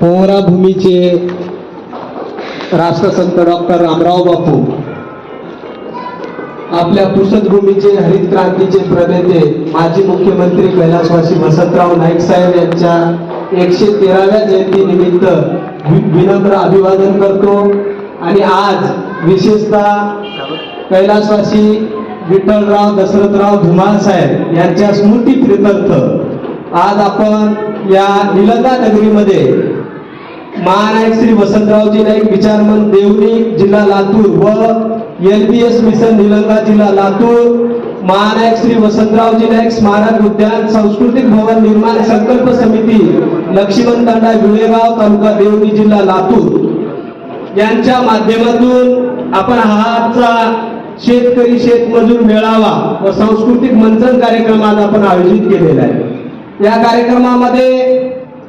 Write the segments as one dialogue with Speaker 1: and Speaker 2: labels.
Speaker 1: पोहरा भूमीचे राष्ट्रसंत डॉक्टर रामराव बापू, आपल्या पुसद भूमीचे हरित क्रांतीचे प्रणेते माजी मुख्यमंत्री कैलासवासी वसंतराव नाईक साहेब यांच्या 113व्या जयंती निमित्त विनम्र अभिवादन करतो। आणि आज विशेषतः कैलासवासी विठ्ठलराव दशरथराव धुमाळ साहेब यांच्या स्मृती प्रीत्यर्थ आज आपण या निलंगा नगरीमध्ये महानायक श्री वसंतरावजी नाईक विचारमन देवणी जिल्हा लातूर व LBS मिशन निलंगा जिल्हा लातूर, महानायक श्री वसंतरावजी नाईक स्मारक उद्यान सांस्कृतिक भवन निर्माण संकल्प समिती लक्ष्मण तांडा विळेगाव तालुका देवणी जिल्हा लातूर यांच्या माध्यमातून आपण आजचा शेतकरी शेतमजूर मेळावा व सांस्कृतिक मंथन कार्यक्रम आज आपण आयोजित केलेला आहे। या कार्यक्रमामध्ये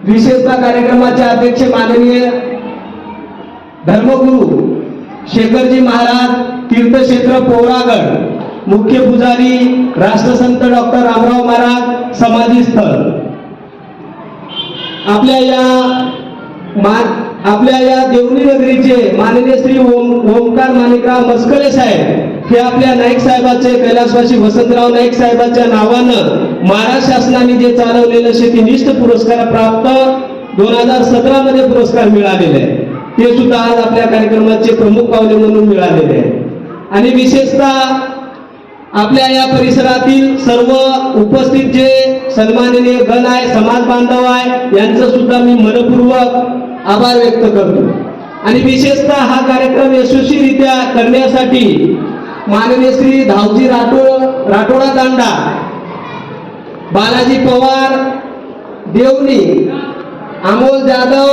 Speaker 1: विशेषतः कार्यक्रमाचे अध्यक्ष माननीय धर्मगुरु शेखरजी महाराज तीर्थक्षेत्र पोहरागड, मुख्य पुजारी राष्ट्रसंत डॉक्टर रामराव महाराज समाधी स्थळ, आपल्या या देवणी नगरीचे माननीय श्री ओमकार माणिकराव मस्करे साहेब हे आपल्या नाईक साहेबाचे कैलासवासी वसंतराव नाईक साहेबांच्या नावानं महाराष्ट्र शासनाने जे चालवलेलं शेतीनिष्ठ पुरस्कार प्राप्त 2017 मध्ये पुरस्कार मिळालेले आहे, ते सुद्धा आज आपल्या कार्यक्रमाचे प्रमुख पाहुणे म्हणून मिळालेले आहे। आणि विशेषतः आपल्या या परिसरातील सर्व उपस्थित जे सन्माननीय गण आहे, समाज बांधव आहे, यांचं सुद्धा मी मनपूर्वक आभार व्यक्त करतो। आणि विशेषतः हा कार्यक्रम यशस्वीरित्या करण्यासाठी माननीय श्री धावजी राठोडा तांडा, बालाजी पवार देवणी, अमोल जाधव,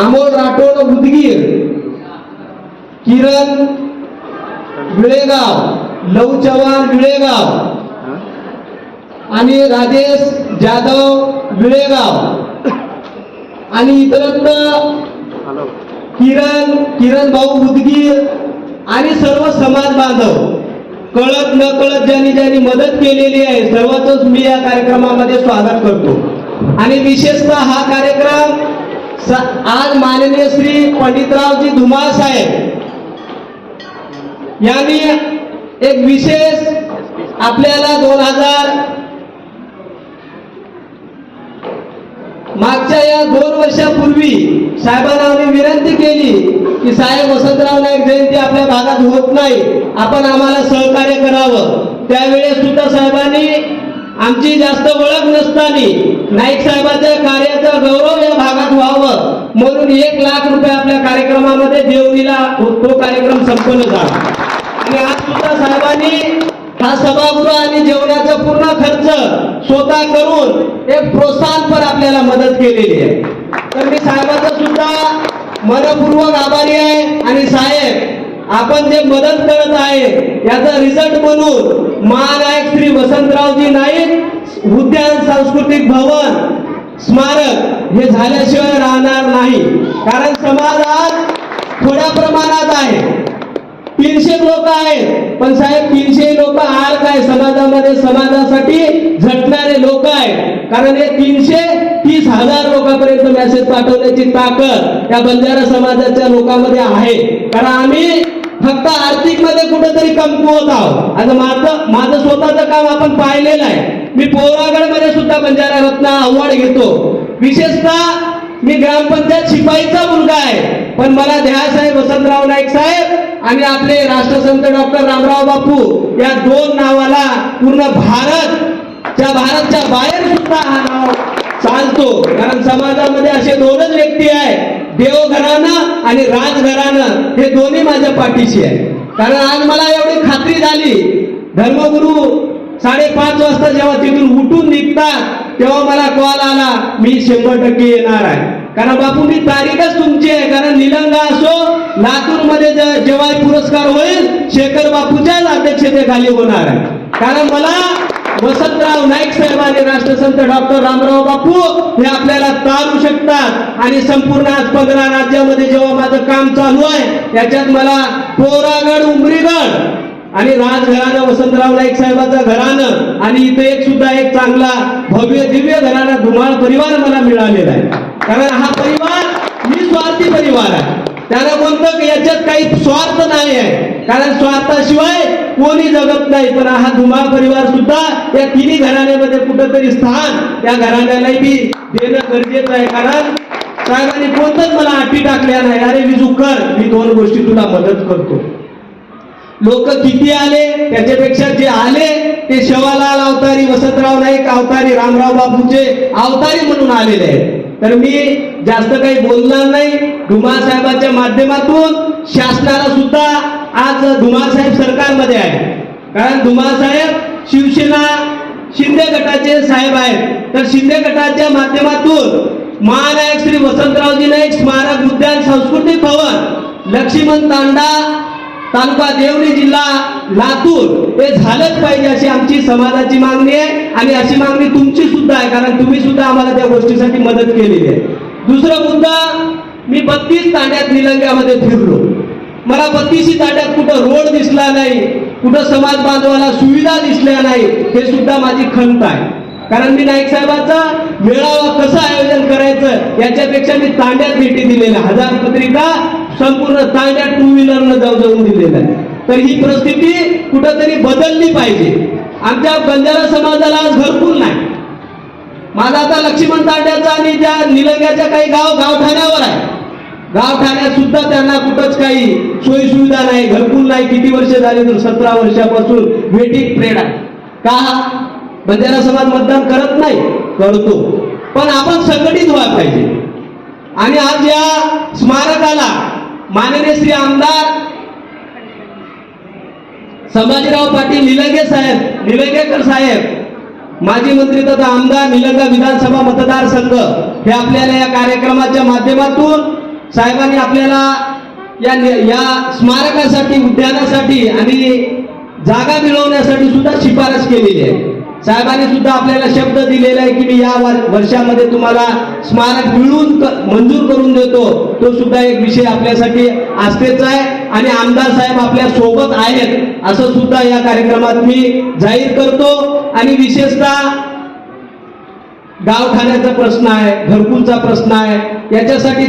Speaker 1: अमोल राठोड उदगीर, किरण विळेगाव, लव चव्हाण विळेगाव आणि राजेश जाधव विळेगाव आणि इतरत्र किरण भाऊ उदगीर आणि सर्व समाज बांधव, कळत न कळत ज्यांनी मदत केलेली आहे सर्वांचंच मी या कार्यक्रमामध्ये स्वागत करतो। आणि विशेषतः हा कार्यक्रम आज माननीय श्री पंडितरावजी धुमाळ साहेब यांनी एक विशेष आपल्याला मागच्या या 2 वर्षापूर्वी साहेबांना विनंती केली की साहेब वसंतराव नाईक जयंती आपल्या भागात होत नाही, आपण आम्हाला सहकार्य करावं। त्यावेळेस सुद्धा साहेबांनी आमची जास्त ओळख नसताना नाईक साहेबांच्या कार्याचा गौरव या भागात व्हावं म्हणून 1 लाख रुपये आपल्या कार्यक्रमामध्ये देवणीला तो कार्यक्रम संपन्न झाला। आणि आज सुद्धा साहेबांनी हा सभागृह आणि जेवणाचा पूर्ण खर्च स्वतः करून एक प्रोत्साहनपर आपल्याला मदत केलेली आहे। तर मी साहेबांचा सुद्धा मनपूर्वक आभारी आहे। आणि साहेब आपण जे मदत करत आहे याचा रिझल्ट म्हणून महानायक श्री वसंतरावजी नाईक उद्यान सांस्कृतिक भवन स्मारक हे झाल्याशिवाय राहणार नाही। कारण समाज आज थोड्या प्रमाणात आहे, 300 लोक आहेत, पण साहेब 300 लोक आर काय समाजामध्ये समाजासाठी झटणारे लोक आहेत। कारण हे 330,000 लोकांपर्यंत मेसेज पाठवण्याची ताकद या बंजारा समाजाच्या लोकांमध्ये आहे। कारण आम्ही फक्त आर्थिक मध्ये कुठेतरी कमकुवत आहोत। आता माझं स्वतःचं काम आपण पाहिलेलं आहे। मी पोहरागड मध्ये सुद्धा बंजारा रत्न अवॉर्ड घेतो। विशेषतः मी ग्रामपंचायत शिपाईचा मुलगा आहे, पण मला ध्यास आहे वसंतराव नाईक साहेब आणि आपले राष्ट्रसंत डॉक्टर रामराव बापू या 2 नावाला पूर्ण भारतच्या बाहेर सुद्धा हा नाव चालतो। कारण समाजामध्ये असे 2च व्यक्ती आहेत, देवघराणं आणि राजघराणं, हे दोन्ही माझ्या पाठीशी आहे। कारण आज मला एवढी खात्री झाली, धर्मगुरु 5:30 वाजता जेव्हा तिथून उठून निघतात तेव्हा मला कॉल आला, मी 100% येणार आहे। कारण बापूंनी तारीखच तुमची आहे। कारण निलंगा असो लातूर मध्ये जेव्हा पुरस्कार होईल शेखर बापूच्याच अध्यक्षतेखाली होणार आहे। कारण मला वसंतराव नाईक साहेब आणि राष्ट्रसंत डॉक्टर रामराव बापू हे आपल्याला तारू शकतात। आणि संपूर्ण आज 15 राज्यामध्ये जेव्हा माझं काम चालू आहे याच्यात मला पोहरागड, उमरीगड आणि राजघराणं वसंतराव नाईक साहेबांचं घराणं आणि इथे एक सुद्धा एक चांगला भव्य दिव्य घराणा धुमाळ परिवार मला मिळालेला आहे. कारण हा परिवार निस्वार्थी परिवार आहे. त्याला बोलतं की याच्यात काही स्वार्थ नाही आहे, कारण स्वार्थाशिवाय कोणी जगत नाही. पण हा धुमाळ परिवार सुद्धा या तिन्ही घराण्यामध्ये कुठंतरी स्थान या घराण्यालाही बी देणं गरजेचं आहे. कारण साहेबांनी कोणतंच मला अटी टाकल्या नाही, अरे विजू कर, मी 2 गोष्टी तुला मदत करतो. लोक किती आले त्याच्यापेक्षा जे आले ते शेवालाल अवतारी, वसंतराव नाईक अवतारी, रामराव बापूचे अवतारी म्हणून आलेले आहेत. तर मी जास्त काही बोलणार नाही. धुमाळ साहेबांच्या माध्यमातून शासनाला सुद्धा आज धुमाळ साहेब सरकारमध्ये आहे, कारण धुमाळ साहेब शिवसेना शिंदे गटाचे साहेब आहेत. तर शिंदे गटाच्या माध्यमातून महानायक श्री वसंतरावजी नाईक स्मारक उद्यान सांस्कृतिक भवन लक्ष्मण तांडा तालुका देवणी जिल्हा लातूर हे झालंच पाहिजे अशी आमची समाजाची मागणी आहे. आणि अशी मागणी तुमची सुद्धा आहे, कारण तुम्ही सुद्धा आम्हाला त्या गोष्टीसाठी मदत केलेली आहे. दुसरा मुद्दा, मी 32 तांड्यात निलंग्यामध्ये फिरलो. मला 32 तांड्यात कुठं रोड दिसला नाही, कुठं समाज बांधवाला सुविधा दिसल्या नाही, हे सुद्धा माझी खंत आहे. कारण मी नाईक साहेबांचा मेळावा कसं आयोजन करायचं याच्यापेक्षा मी तांड्यात भेटी दिलेल्या, 1000 पत्रिका संपूर्ण तांड्यात 2 व्हीलरनं जाऊन दिलेल्या आहे. तर ही परिस्थिती कुठंतरी बदलली पाहिजे. आमच्या बंजारा समाजाला आज घरकुल नाही. माझा आता लक्ष्मण तांड्याचा आणि त्या निलंग्याच्या काही गावठाण्यावर आहे. गावठाण्यात सुद्धा त्यांना कुठंच काही सोयी सुविधा नाही, घरकुल नाही. किती वर्ष झाली तर 17 वर्षापासून वेटिंग पिरियड आहे. का? बंजारा समाज मतदान करत नाही, करतो, पण आपण संघटित व्हायला पाहिजे. आणि आज या स्मारकाला माननीय श्री आमदार संभाजीराव पाटील निलंगे साहेब, निलंगेकर साहेब, माजी मंत्री तथा आमदार निलंगा विधानसभा मतदारसंघ, हे आपल्याला या कार्यक्रमाच्या माध्यमातून साहेबांनी आपल्याला या स्मारकासाठी, उद्यानासाठी आणि जागा मिळवण्यासाठी सुद्धा शिफारस केलेली आहे. साहेबांनी सुद्धा आपल्याला शब्द दिलेला आहे की मी या वर्षामध्ये तुम्हाला स्मारक मंजूर करून देतो. तो सुद्धा एक विषय आपल्यासाठी आस्थेचा आहे. आणि आमदार साहेब आपल्या सोबत आहेत असं सुद्धा या कार्यक्रमात मी जाहीर करतो. आणि विशेषतः गावठाण्याचा प्रश्न आहे, घरकुलचा प्रश्न आहे, याच्यासाठी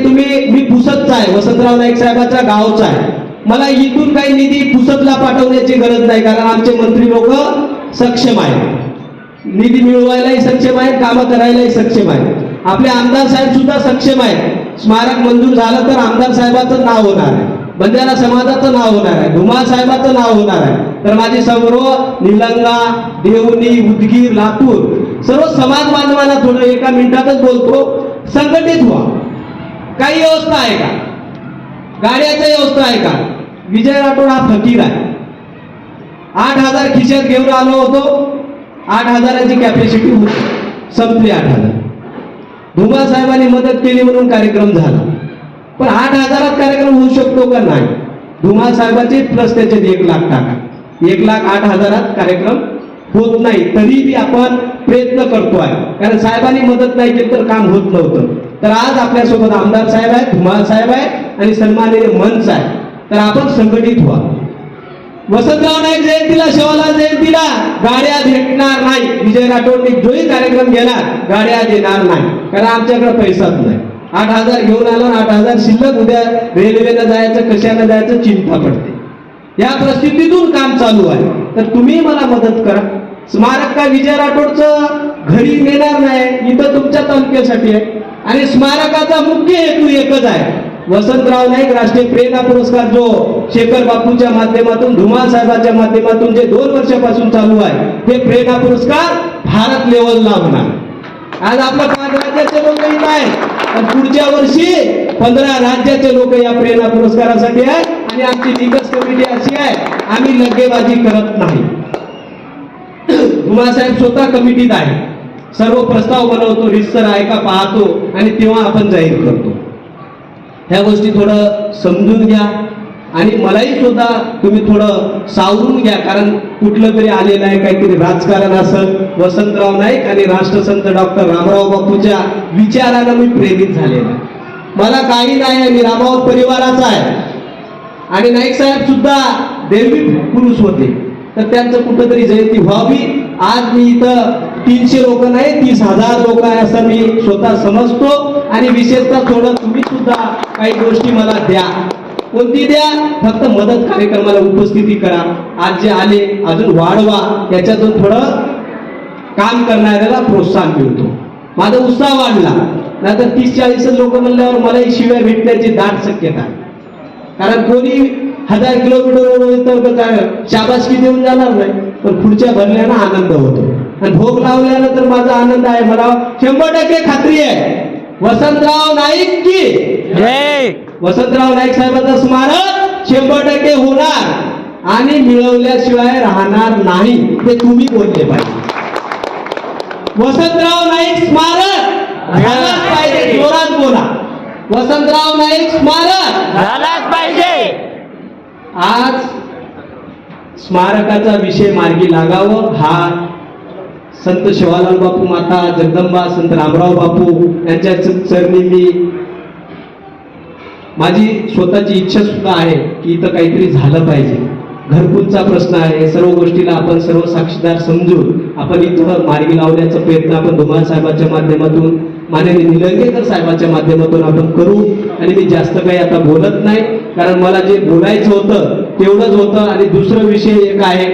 Speaker 1: मी पुसदचा आहे, वसंतराव नाईक साहेबांच्या गावचा आहे. मला इथून काही निधी पुसदला पाठवण्याची गरज नाही, कारण आमचे मंत्री लोक सक्षम आहेत, निधी मिळवायलाही सक्षम आहेत, कामं करायलाही सक्षम आहेत. आपले आमदार साहेब सुद्धा सक्षम आहेत. स्मारक मंजूर झालं तर आमदार साहेबांचं नाव होणार आहे, बंजारा समाजाचं नाव होणार आहे, धुमाळ साहेबांचं नाव होणार आहे. तर माझी सर्व निलंगा, देवणी, उदगीर, लातूर सर्व समाज बांधवांना थोडं एका मिनिटातच बोलतो, संघटित व्हा. काही व्यवस्था आहे का? गाड्याची व्यवस्था आहे का? विजय राठोड हा फकीर आहे. 8,000 खिशात घेऊन आलो होतो, 8,000ची कॅपॅसिटी होती, संपली 8,000. धुमाळ साहेबांनी मदत केली म्हणून कार्यक्रम झाला. पण 8,000 कार्यक्रम होऊ शकतो का? नाही. धुमाळ साहेबांचे प्लस त्याच्यात 1,00,000 टाका, 1,08,000 कार्यक्रम होत नाही. तरीही आपण प्रयत्न करतो आहे, कारण साहेबांनी मदत नाही केली तर काम होत नव्हतं. तर आज आपल्यासोबत आमदार साहेब आहेत, धुमाळ साहेब आहेत आणि सन्माननीय मंच आहे. तर आपण संघटित व्हा. वसंतराव नाईक जयंतीला, शेवालाल जयंतीला गाड्या भेटणार नाही. विजय राठोडने जोही कार्यक्रम घेणार गाड्या देणार नाही, कारण आमच्याकडे पैसाच नाही. 8,000 घेऊन आलो, 8,000 शिल्लक, उद्या रेल्वेनं जायचं, कशानं जायचं चिंता पडते. या परिस्थितीतून काम चालू आहे. तर तुम्ही मला मदत करा. स्मारक काय विजय राठोडचं घरी नेणार नाही, इथं तुमच्या तालुक्यासाठी आहे. आणि स्मारकाचा मुख्य हेतू एकच आहे, वसंतराव नाईक राष्ट्रीय प्रेरणा पुरस्कार जो शेखर बापूच्या माध्यमातून, धुमाळ साहेबांच्या माध्यमातून जे 2 वर्षापासून चालू आहे, ते प्रेरणा पुरस्कार भारत लेवलला होणार. आज आपल्या 5 राज्याचे लोक येत आहेत, पण पुढच्या वर्षी 15 राज्याचे लोक या प्रेरणा पुरस्कारासाठी आहेत. आणि आमची निकष कमिटी अशी आहे, आम्ही लगेबाजी करत नाही. धुमाळ साहेब स्वतः कमिटीत आहे, सर्व प्रस्ताव बनवतो, रिसर आहे का पाहतो आणि तेव्हा आपण जाहीर करतो. ह्या गोष्टी थोडं समजून घ्या आणि मलाही सुद्धा तुम्ही थोडं सावरून घ्या, कारण कुठलं तरी आलेलं आहे काहीतरी राजकारण असेल. वसंतराव नाईक आणि राष्ट्रसंत डॉक्टर रामराव बापूच्या विचारानं मी प्रेरित झालेला आहे. मला काही नाही, मी रामावत परिवाराचा आहे. आणि नाईक साहेब सुद्धा देवी पुरुष होते, तर त्यांचं कुठंतरी जयंती व्हावी. आज मी इथं 300 लोक नाही 30,000 लोक आहे असं मी स्वतः समजतो. आणि विशेषतः थोडं तुम्ही सुद्धा काही गोष्टी मला द्या. कोणती द्या? फक्त मदत कार्यक्रमाला उपस्थिती करा. आज जे आले अजून वाढवा, याच्यातून थोडं काम करणाऱ्याला प्रोत्साहन मिळतो. माझा उत्साह वाढला. नाहीतर 30-40 लोक म्हणल्यावर मलाही शिव्या भेटण्याची दाट शक्यता आहे. कारण कोणी 1000 किलोमीटर शाबासकी देऊन जाणार नाही, पण पुढच्या भरल्यानं आनंद होतो. आणि भोग लावल्यानं तर माझा आनंद आहे. मला 100% खात्री आहे वसंतराव नाईक की
Speaker 2: जय.
Speaker 1: वसंतराव नाईक साहेबांचं स्मारक 100% होणार आणि मिळवल्याशिवाय राहणार नाही, हे तुम्ही बोलले पाहिजे. वसंतराव नाईक स्मारक झालाच पाहिजे. जोरात बोला, वसंतराव नाईक स्मारक
Speaker 2: झालाच पाहिजे.
Speaker 1: आज स्मारकाचा विषय मार्गी लागावं, हा संत शिवालाल बापू, माता जगदंबा, संत रामराव बापू यांच्या चरणी मी माझी स्वतःची इच्छा सुद्धा आहे की इथं काहीतरी झालं पाहिजे. घरकुलचा प्रश्न आहे. सर्व गोष्टीला आपण सर्व साक्षीदार समजून आपण इथं मार्गी लावण्याचा प्रयत्न आपण धुमाळ साहेबांच्या माध्यमातून, माननीय निलंगेकर साहेबांच्या माध्यमातून आपण करू. आणि मी जास्त काही आता बोलत नाही, कारण मला जे बोलायचं होतं तेवढंच होतं. आणि दुसरं विषय एक आहे,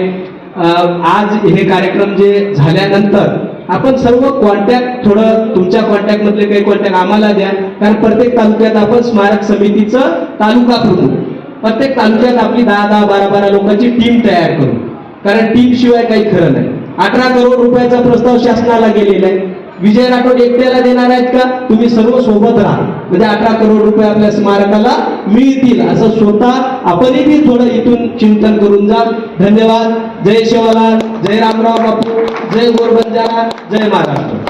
Speaker 1: आज हे कार्यक्रम जे झाल्यानंतर आपण सर्व कॉन्टॅक्ट, थोडं तुमच्या कॉन्टॅक्ट मधले काही कॉन्टॅक्ट आम्हाला द्या. कारण प्रत्येक तालुक्यात आपण स्मारक समितीचं तालुका प्रमुख, प्रत्येक तालुक्यात आपली 10-10, 12-12 लोकांची टीम तयार करू. कारण टीम शिवाय काही खरं नाही. 18 करोड रुपयाचा प्रस्ताव शासनाला गेलेला आहे. विजय राठोड एकट्याला देणार आहेत का? तुम्ही सर्व सोबत राहा, म्हणजे 18 करोड रुपये आपल्या स्मारकाला मिळतील, असं स्वतः आपणही बी थोडं इथून चिंतन करून जा. धन्यवाद. जय शिवलाल, जय रामराव बापू, जय गोरबंजारा, जय महाराष्ट्र.